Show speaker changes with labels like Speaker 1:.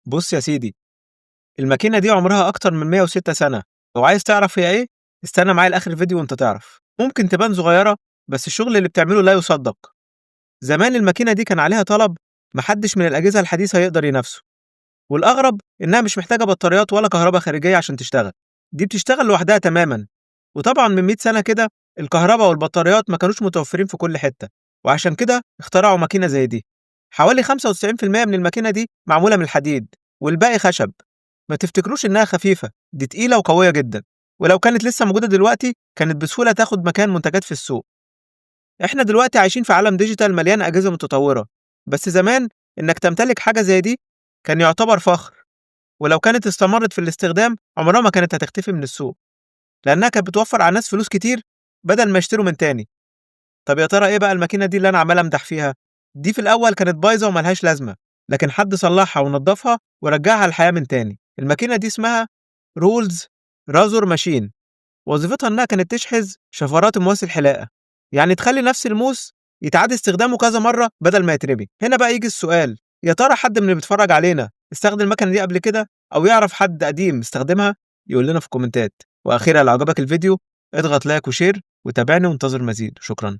Speaker 1: بص يا سيدي، الماكينة دي عمرها أكتر من 106 سنة. لو عايز تعرف هي إيه استنى معايا لآخر الفيديو وأنت تعرف. ممكن تبان صغيرة بس الشغل اللي بتعمله لا يصدق. زمان الماكينة دي كان عليها طلب محدش من الأجهزة الحديثة يقدر ينافسه، والأغرب إنها مش محتاجة بطاريات ولا كهرباء خارجية عشان تشتغل. دي بتشتغل لوحدها تماما. وطبعا من 100 سنة كده الكهرباء والبطاريات ما كانوش متوفرين في كل حتة، وعشان كده اخترعوا ماكينة زي دي. حوالي 95% من الماكينة دي معمولة من الحديد والباقي خشب. ما تفتكروش إنها خفيفة، دي تقيلة وقوية جدا، ولو كانت لسه موجودة دلوقتي كانت بسهولة تاخد مكان منتجات في السوق. إحنا دلوقتي عايشين في عالم ديجيتال مليان أجهزة متطورة، بس زمان إنك تمتلك حاجة زي دي كان يعتبر فخر. ولو كانت استمرت في الاستخدام عمرها ما كانت هتختفي من السوق، لأنها كانت بتوفر على الناس فلوس كتير بدل ما يشتروا من تاني. طب يا ترى إيه بقى الماكينة دي اللي أنا عمال أمدح فيها؟ دي في الأول كانت بايظة وملهاش لازمة، لكن حد صلحها ونضفها ورجعها الحياة من تاني. الماكينة دي اسمها رولز رازور ماشين. وظيفتها إنها كانت تشحذ شفرات مواسي الحلاقة، يعني تخلي نفس الموس يتعاد استخدامه كذا مرة بدل ما يترمي. هنا بقى يجي السؤال، يا ترى حد من اللي بيتفرج علينا استخدم المكنة دي قبل كده أو يعرف حد قديم استخدمها؟ يقول لنا في الكومنتات. وأخيرا لو عجبك الفيديو اضغط لايك وشير وتابعني وانتظر مزيد. شكرا.